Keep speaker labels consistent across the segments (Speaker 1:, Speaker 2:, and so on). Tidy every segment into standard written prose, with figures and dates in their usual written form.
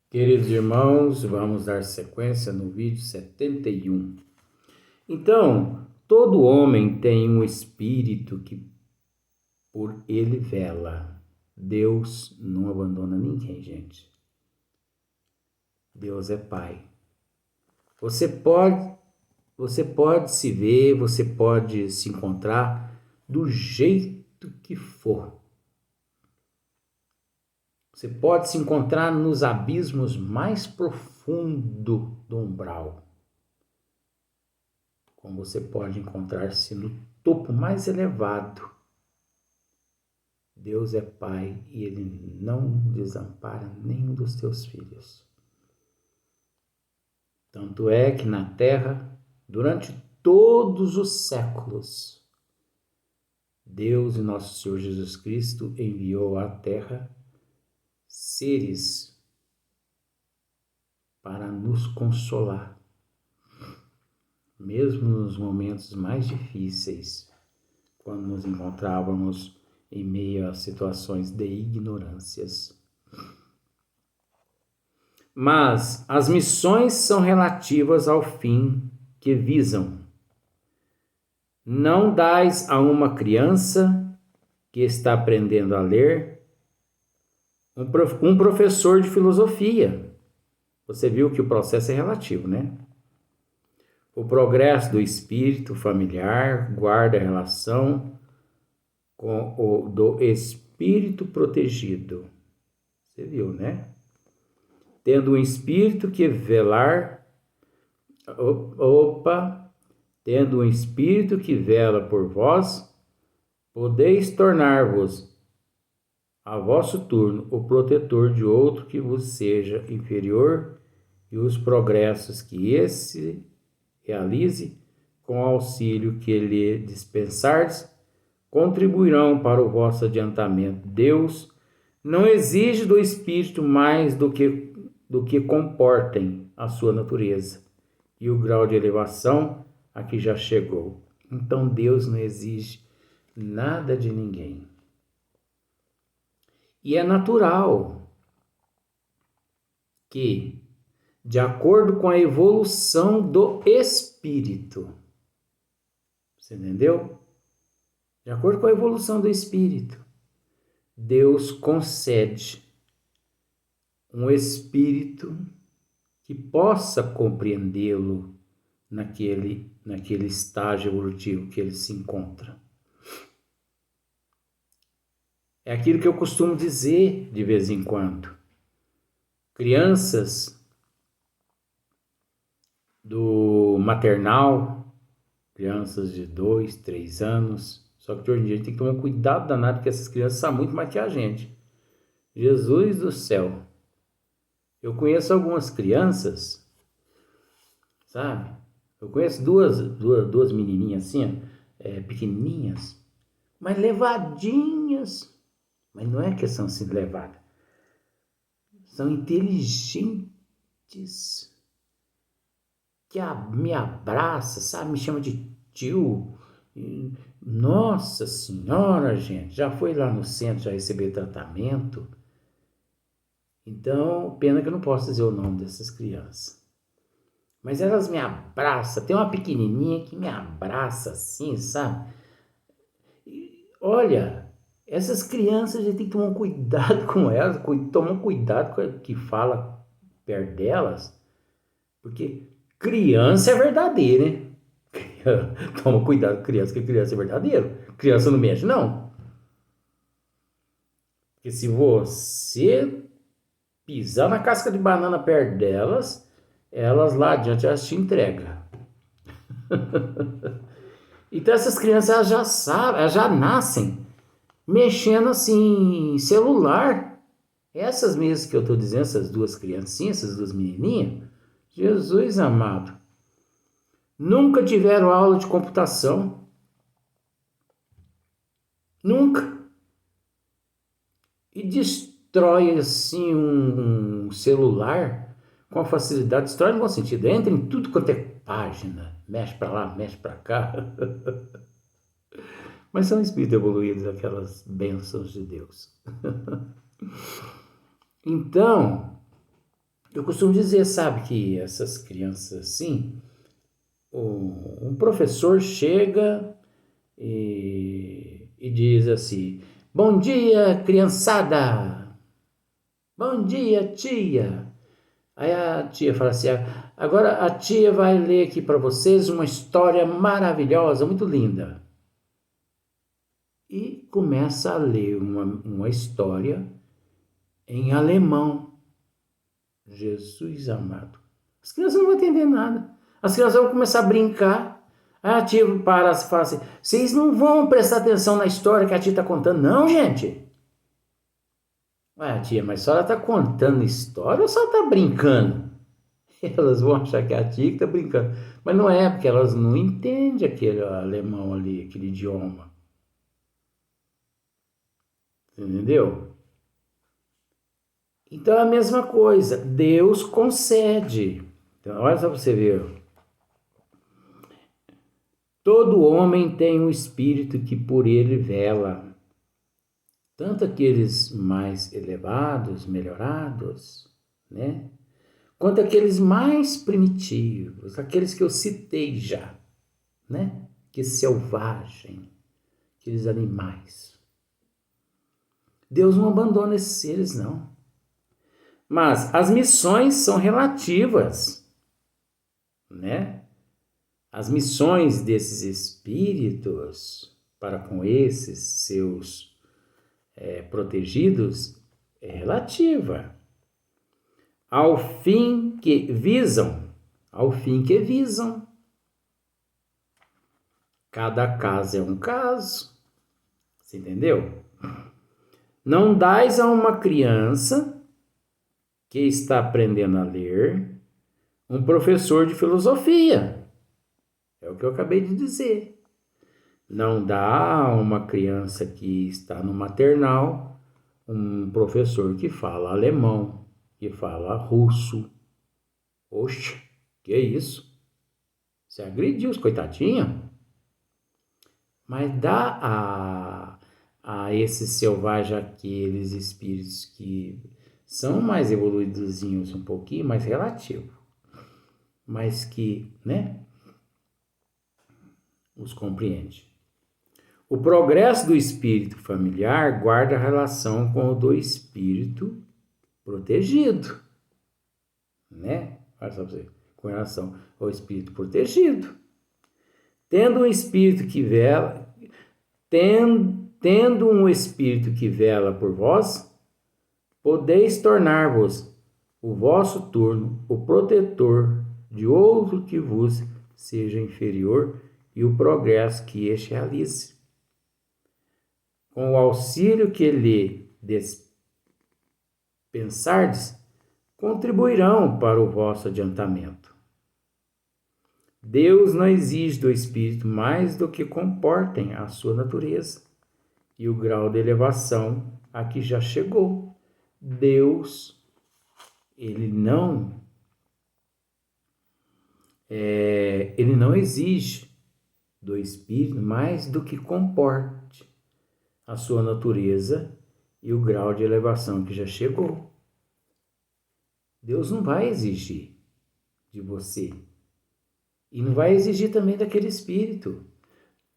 Speaker 1: Queridos irmãos, vamos dar sequência no vídeo 71. Então, todo homem tem um espírito que por ele vela. Deus não abandona ninguém, gente. Deus é Pai. Você pode se ver, você pode se encontrar do jeito que for. Você pode se encontrar nos abismos mais profundos do umbral. Como você pode encontrar-se no topo mais elevado. Deus é Pai e Ele não desampara nenhum dos teus filhos. Tanto é que na terra, durante todos os séculos, Deus e nosso Senhor Jesus Cristo enviou à terra seres para nos consolar, mesmo nos momentos mais difíceis, quando nos encontrávamos em meio a situações de ignorâncias. Mas as missões são relativas ao fim que visam. Não dais a uma criança que está aprendendo a ler um professor de filosofia. Você viu que o processo é relativo, né? O progresso do espírito familiar guarda a relação com o do espírito protegido. Você viu, né? Tendo um espírito que velar, tendo um espírito que vela por vós, podeis tornar-vos, a vosso turno, o protetor de outro que vos seja inferior, e os progressos que esse realize, com auxílio que lhe dispensardes, contribuirão para o vosso adiantamento. Deus não exige do espírito mais do que comportem a sua natureza e o grau de elevação a que já chegou. Então Deus não exige nada de ninguém. E é natural que, de acordo com a evolução do espírito, você entendeu? De acordo com a evolução do espírito, Deus concede um espírito que possa compreendê-lo naquele estágio evolutivo que ele se encontra. É aquilo que eu costumo dizer de vez em quando. Crianças do maternal, crianças de 2, 3 anos, só que hoje em dia a gente tem que tomar um cuidado danado, porque essas crianças sabem muito mais que a gente. Jesus do céu. Eu conheço algumas crianças, sabe? Eu conheço duas menininhas assim, pequenininhas, mas levadinhas. Mas não é questão assim de levada. São inteligentes, que me abraça, sabe? Me chama de tio. Nossa Senhora, gente, já foi lá no centro, já recebeu tratamento. Então, pena que eu não posso dizer o nome dessas crianças. Mas elas me abraçam. Tem uma pequenininha que me abraça assim, sabe? E, olha, essas crianças a gente tem que tomar um cuidado com elas, tomar um cuidado com o que fala perto delas, porque criança é verdadeira, né? Toma cuidado com criança, porque criança é verdadeiro. Criança não mexe, não. Porque se você pisar na casca de banana perto delas, elas lá adiante elas te entregam. Então essas crianças elas já sabem, elas já nascem mexendo assim em celular. Essas mesmas que eu estou dizendo, essas duas criancinhas, essas duas menininhas, Jesus amado, nunca tiveram aula de computação. Nunca. E destrói assim um celular com facilidade. Destrói no bom sentido. Entra em tudo quanto é página. Mexe para lá, mexe para cá. Mas são espíritos evoluídos, aquelas bênçãos de Deus. Então, Eu costumo dizer, sabe, que essas crianças assim, um professor chega e diz assim: Bom dia, criançada! Bom dia, tia! Aí a tia fala assim: Agora a tia vai ler aqui para vocês uma história maravilhosa, muito linda. E começa a ler uma história em alemão. Jesus amado. As crianças não vão entender nada. As crianças vão começar a brincar. Aí a tia para e fala assim: Vocês não vão prestar atenção na história que a tia está contando, não, gente? Ué, tia, mas só ela está contando história ou só está brincando? Elas vão achar que é a tia que está brincando. Mas não é, porque elas não entendem aquele alemão ali, aquele idioma. Entendeu? Então é a mesma coisa. Deus concede. Então, olha só para você ver. Todo homem tem um espírito que por ele vela. Tanto aqueles mais elevados, melhorados, né? Quanto aqueles mais primitivos, aqueles que eu citei já, né? Que selvagem, aqueles animais. Deus não abandona esses seres, não. Mas as missões são relativas, né? As missões desses espíritos para com esses seus protegidos é relativa ao fim que visam, Cada caso é um caso, você entendeu? Não dais a uma criança que está aprendendo a ler um professor de filosofia. É o que eu acabei de dizer. Não dá a uma criança que está no maternal um professor que fala alemão, que fala russo. Oxe, que isso? Você agrediu os coitadinhos? Mas dá a esses selvagens, aqueles espíritos que são mais evoluídozinhos um pouquinho, mais relativo, mas que, né, os compreende. O progresso do espírito familiar guarda relação com o do espírito protegido, né? Olha só pra você, com relação ao espírito protegido. Tendo um espírito que vela, tendo um espírito que vela por vós, podeis tornar-vos o vosso turno o protetor de outro que vos seja inferior e o progresso que este realize. Com o auxílio que lhe dispensardes, contribuirão para o vosso adiantamento. Deus não exige do espírito mais do que comportem a sua natureza e o grau de elevação a que já chegou. Deus, ele não exige do espírito mais do que comporte a sua natureza e o grau de elevação que já chegou. Deus não vai exigir de você e não vai exigir também daquele espírito.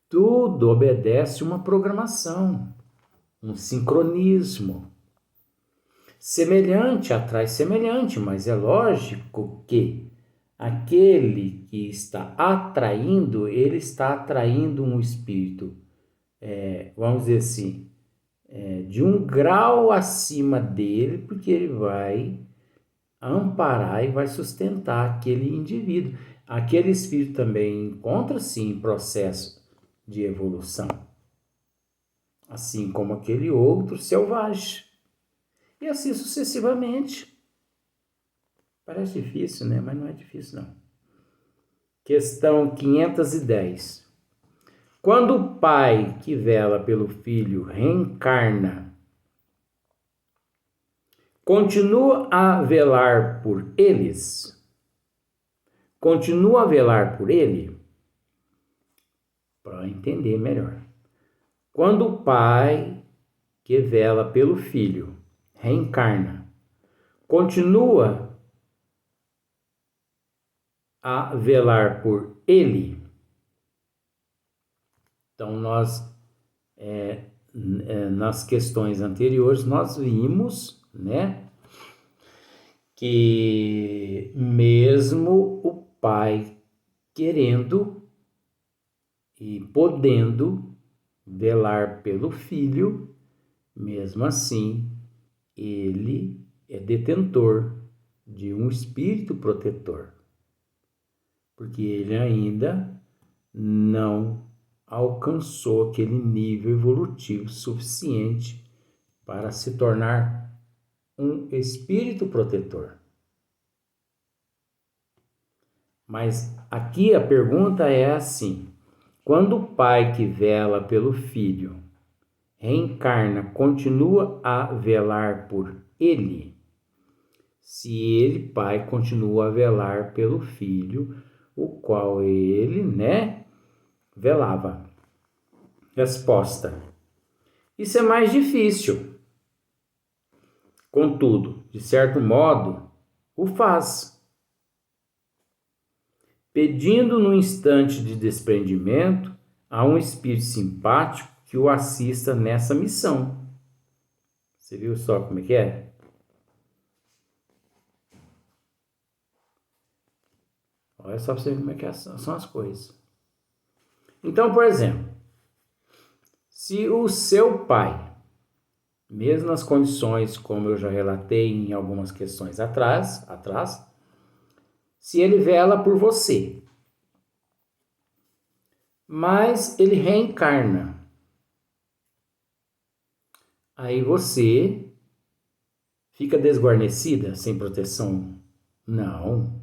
Speaker 1: Tudo obedece uma programação, um sincronismo. Semelhante atrai semelhante, mas é lógico que aquele que está atraindo, ele está atraindo um espírito, vamos dizer assim, de um grau acima dele, porque ele vai amparar e vai sustentar aquele indivíduo. Aquele espírito também encontra-se em processo de evolução, assim como aquele outro selvagem. E assim sucessivamente. Parece difícil, né? Mas não é difícil, não. Questão 510. Quando o pai que vela pelo filho reencarna, continua a velar por eles? Continua a velar por ele? Para entender melhor. Quando o pai que vela pelo filho reencarna, continua a velar por ele. Então, nós, nas questões anteriores, nós vimos, né, que mesmo o pai querendo e podendo velar pelo filho, mesmo assim, ele é detentor de um espírito protetor, porque ele ainda não alcançou aquele nível evolutivo suficiente para se tornar um espírito protetor. Mas aqui a pergunta é assim: quando o pai que vela pelo filho reencarna, continua a velar por ele? Se ele, pai, continua a velar pelo filho, o qual ele, né, velava. Resposta: isso é mais difícil. Contudo, de certo modo, o faz, pedindo no instante de desprendimento a um espírito simpático que o assista nessa missão. Você viu só como é que é? Olha só para você ver como é que são as coisas. Então, por exemplo, se o seu pai, mesmo nas condições como eu já relatei em algumas questões atrás, se ele vela por você, mas ele reencarna, aí você fica desguarnecida, sem proteção? Não.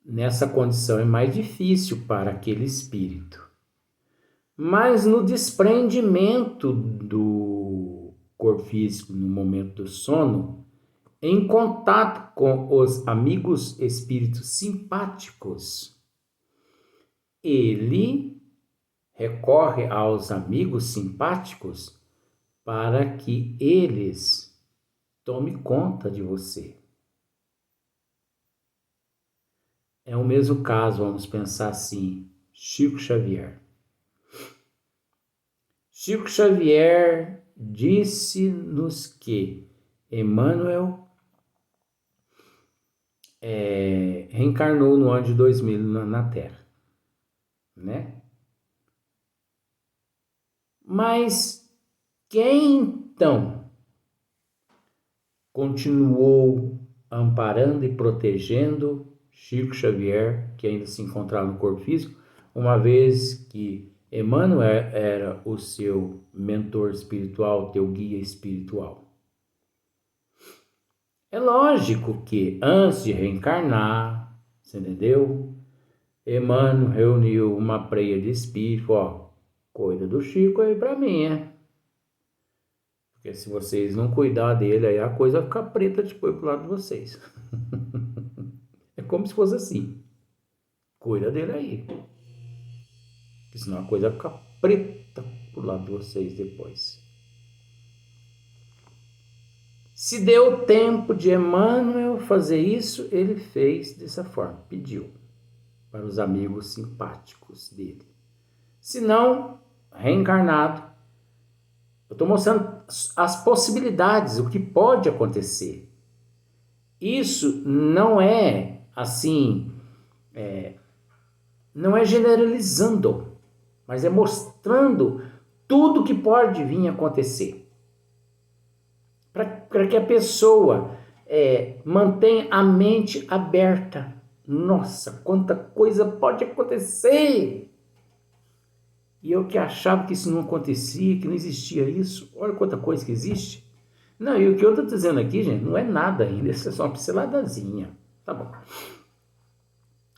Speaker 1: Nessa condição é mais difícil para aquele espírito. Mas no desprendimento do corpo físico no momento do sono, em contato com os amigos espíritos simpáticos, ele recorre aos amigos simpáticos para que eles tomem conta de você. É o mesmo caso, vamos pensar assim, Chico Xavier. Chico Xavier disse-nos que Emmanuel reencarnou no ano de 2000 na Terra, né? Mas quem então continuou amparando e protegendo Chico Xavier, que ainda se encontrava no corpo físico, uma vez que Emmanuel era o seu mentor espiritual, teu guia espiritual? É lógico que antes de reencarnar, você entendeu? Emmanuel reuniu uma preia de espírito, ó, cuida do Chico aí pra mim, né? Porque se vocês não cuidar dele, aí a coisa vai ficar preta depois pro lado de vocês. É como se fosse assim. Cuida dele aí. Porque senão a coisa vai ficar preta pro lado de vocês depois. Se deu tempo de Emmanuel fazer isso, ele fez dessa forma, pediu para os amigos simpáticos dele. Se não, reencarnado, eu estou mostrando as possibilidades, o que pode acontecer. Isso não é assim, não é generalizando, mas é mostrando tudo que pode vir a acontecer. Para que a pessoa mantenha a mente aberta. Nossa, quanta coisa pode acontecer! E eu que achava que isso não acontecia, que não existia isso. Olha quanta coisa que existe. Não, e o que eu estou dizendo aqui, gente, não é nada ainda. Isso é só uma pinceladazinha. Tá bom.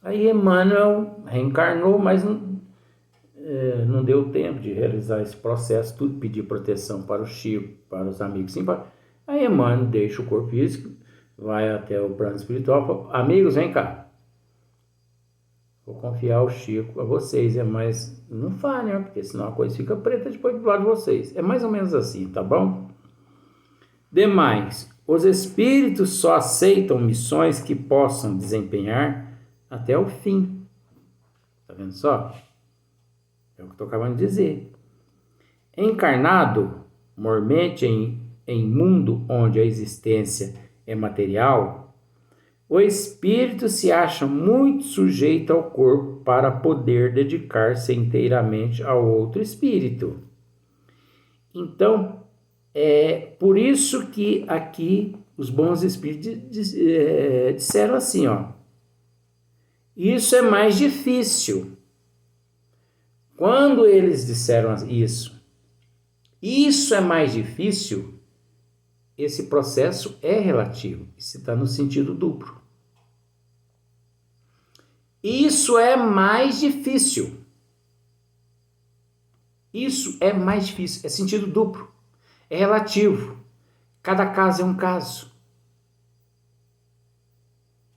Speaker 1: Aí Emmanuel reencarnou, mas não deu tempo de realizar esse processo. Tudo pedir proteção para o Chico, para os amigos. Sim, aí Emmanuel deixa o corpo físico, vai até o plano espiritual. Fala, amigos, vem cá. Vou confiar o Chico a vocês, mas não falha, né? Porque senão a coisa fica preta depois do lado de vocês. É mais ou menos assim, tá bom? Demais, Os espíritos só aceitam missões que possam desempenhar até o fim. Tá vendo só? É o que eu estou acabando de dizer. Encarnado, mormente em mundo onde a existência é material, o espírito se acha muito sujeito ao corpo para poder dedicar-se inteiramente ao outro espírito. Então, é por isso que aqui os bons espíritos disseram assim, ó. Isso é mais difícil. Quando eles disseram isso é mais difícil, esse processo é relativo. Isso está no sentido duplo. Isso é mais difícil. Isso é mais difícil. É sentido duplo. É relativo. Cada caso é um caso.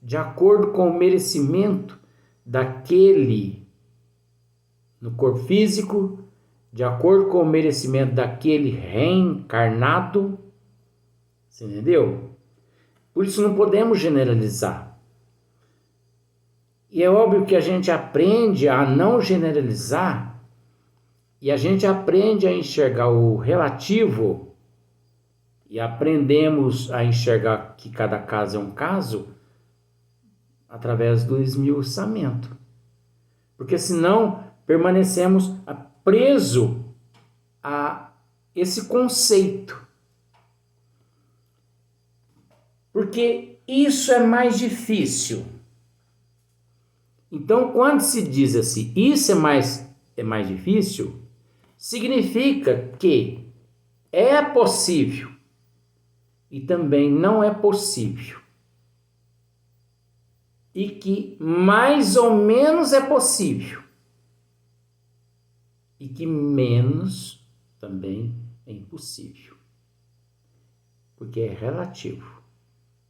Speaker 1: De acordo com o merecimento daquele no corpo físico, de acordo com o merecimento daquele reencarnado. Você entendeu? Por isso não podemos generalizar. E é óbvio que a gente aprende a não generalizar e a gente aprende a enxergar o relativo e aprendemos a enxergar que cada caso é um caso através do esmiuçamento. Porque senão permanecemos presos a esse conceito. Porque isso é mais difícil. Então, quando se diz assim, isso é mais difícil, significa que é possível e também não é possível. E que mais ou menos é possível. E que menos também é impossível. Porque é relativo.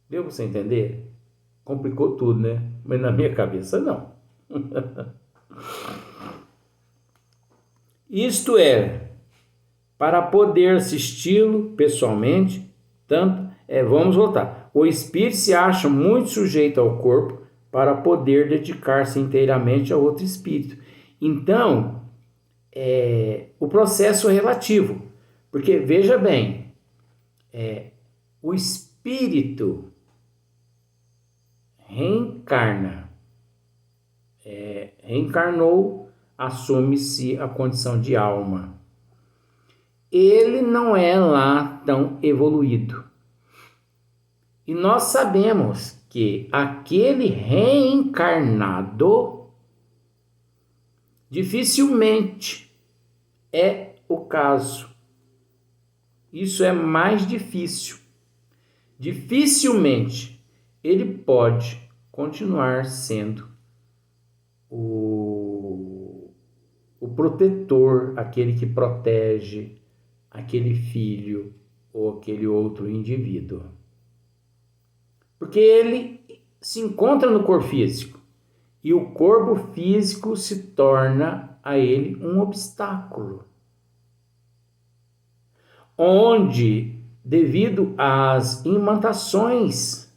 Speaker 1: Deu para você entender? Complicou tudo, né? Mas na minha cabeça não. Isto é, para poder assisti-lo pessoalmente, vamos voltar. O espírito se acha muito sujeito ao corpo para poder dedicar-se inteiramente a outro espírito. Então, o processo é relativo, porque veja bem, o espírito reencarnou, assume-se a condição de alma. Ele não é lá tão evoluído. E nós sabemos que aquele reencarnado dificilmente é o caso. Isso é mais difícil. Dificilmente ele pode continuar sendo o protetor, aquele que protege aquele filho ou aquele outro indivíduo. Porque ele se encontra no corpo físico e o corpo físico se torna a ele um obstáculo. Onde, devido às imantações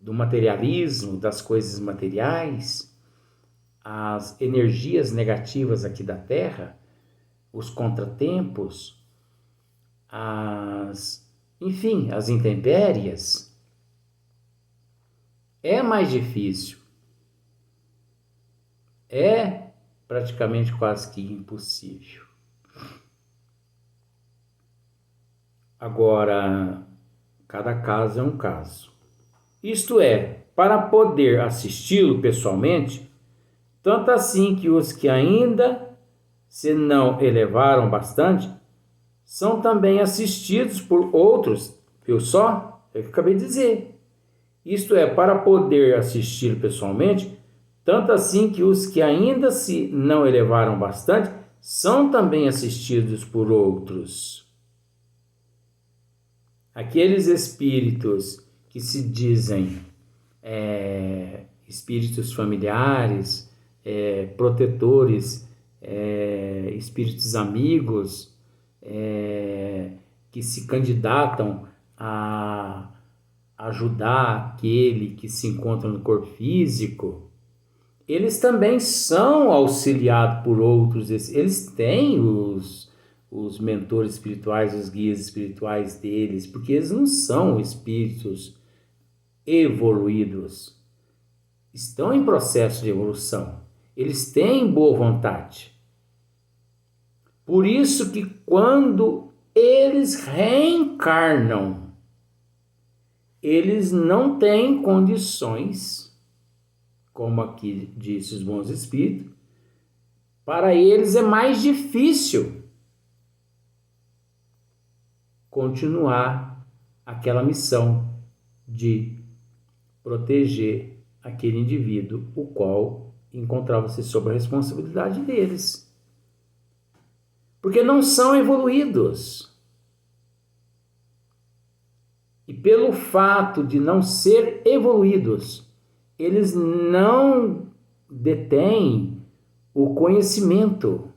Speaker 1: do materialismo, das coisas materiais, as energias negativas aqui da Terra, os contratempos, as intempéries, é mais difícil. É praticamente quase que impossível. Agora, cada caso é um caso. Isto é, para poder assisti-lo pessoalmente, tanto assim que os que ainda se não elevaram bastante, são também assistidos por outros, viu só? É o que eu acabei de dizer. Isto é, para poder assistir pessoalmente, tanto assim que os que ainda se não elevaram bastante, são também assistidos por outros. Aqueles espíritos que se dizem espíritos familiares, protetores, espíritos amigos, que se candidatam a ajudar aquele que se encontra no corpo físico, eles também são auxiliados por outros. Eles têm os mentores espirituais, os guias espirituais deles, porque eles não são espíritos evoluídos. Estão em processo de evolução. Eles têm boa vontade. Por isso que quando eles reencarnam, eles não têm condições, como aqui disse os bons espíritos, para eles é mais difícil continuar aquela missão de proteger aquele indivíduo, o qual encontrava-se sob a responsabilidade deles. Porque não são evoluídos. E pelo fato de não ser evoluídos, eles não detêm o conhecimento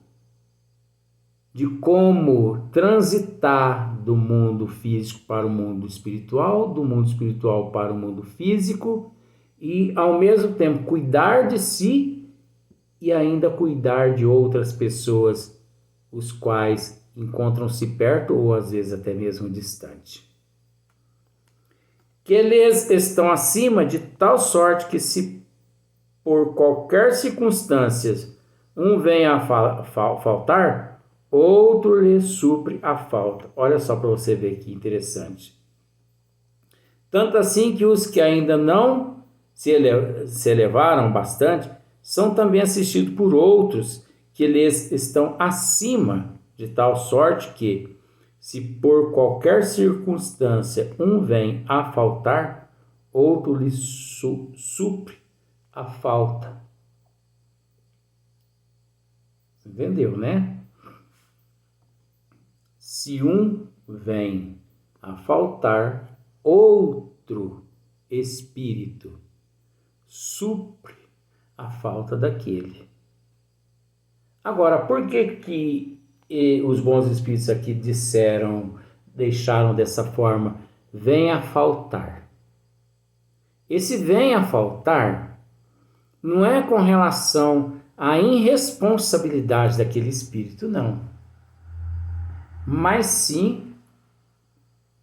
Speaker 1: de como transitar do mundo físico para o mundo espiritual, do mundo espiritual para o mundo físico, e ao mesmo tempo cuidar de si e ainda cuidar de outras pessoas, os quais encontram-se perto ou às vezes até mesmo distante. Que eles estão acima de tal sorte que, se por qualquer circunstância um venha a faltar, outro lhe supre a falta. Olha só para você ver que interessante. Tanto assim que os que ainda não se elevaram bastante são também assistidos por outros que lhes estão acima, de tal sorte que, se por qualquer circunstância um vem a faltar, outro lhe supre a falta. Entendeu, né? Se um vem a faltar, outro espírito supre a falta daquele. Agora, por que os bons espíritos aqui deixaram dessa forma, vem a faltar? Esse vem a faltar não é com relação à irresponsabilidade daquele espírito, não. Mas sim,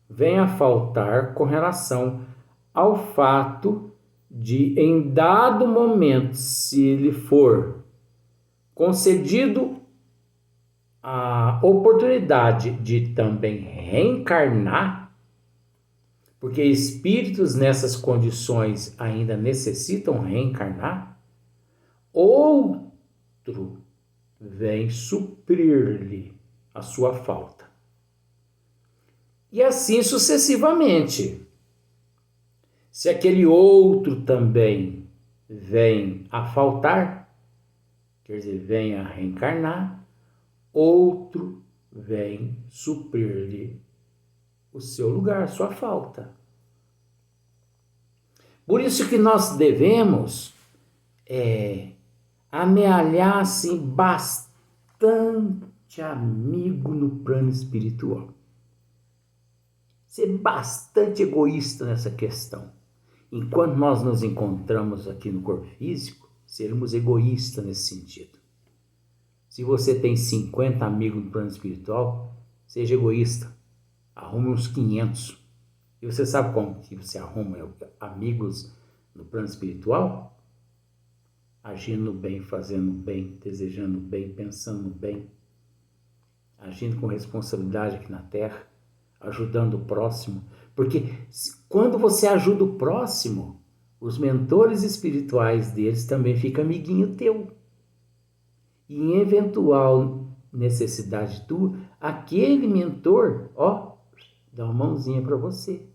Speaker 1: vem a faltar com relação ao fato de, em dado momento, se ele for concedido a oportunidade de também reencarnar, porque espíritos nessas condições ainda necessitam reencarnar, outro vem suprir-lhe a sua falta. E assim sucessivamente. Se aquele outro também vem a faltar, quer dizer, vem a reencarnar, outro vem suprir-lhe o seu lugar, a sua falta. Por isso que nós devemos amealhar assim, bastante amigo no plano espiritual. Ser bastante egoísta nessa questão. Enquanto nós nos encontramos aqui no corpo físico, seremos egoístas nesse sentido. Se você tem 50 amigos no plano espiritual, seja egoísta. Arrume uns 500. E você sabe como que você arruma amigos no plano espiritual? Agindo bem, fazendo bem, desejando bem, pensando bem. Agindo com responsabilidade aqui na Terra. Ajudando o próximo. Porque quando você ajuda o próximo, os mentores espirituais deles também ficam amiguinho teu. E em eventual necessidade tua, aquele mentor, dá uma mãozinha para você.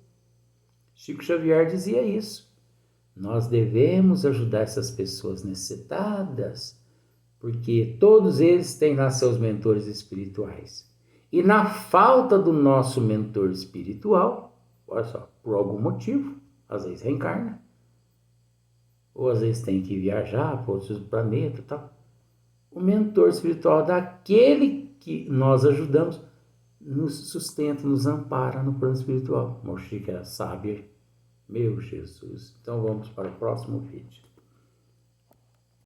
Speaker 1: Chico Xavier dizia isso. Nós devemos ajudar essas pessoas necessitadas, porque todos eles têm lá seus mentores espirituais. E na falta do nosso mentor espiritual, olha só, por algum motivo, às vezes reencarna, ou às vezes tem que viajar para outros planetas e tal. O mentor espiritual daquele que nós ajudamos nos sustenta, nos ampara no plano espiritual. Mochique era sábia, meu Jesus. Então vamos para o próximo vídeo.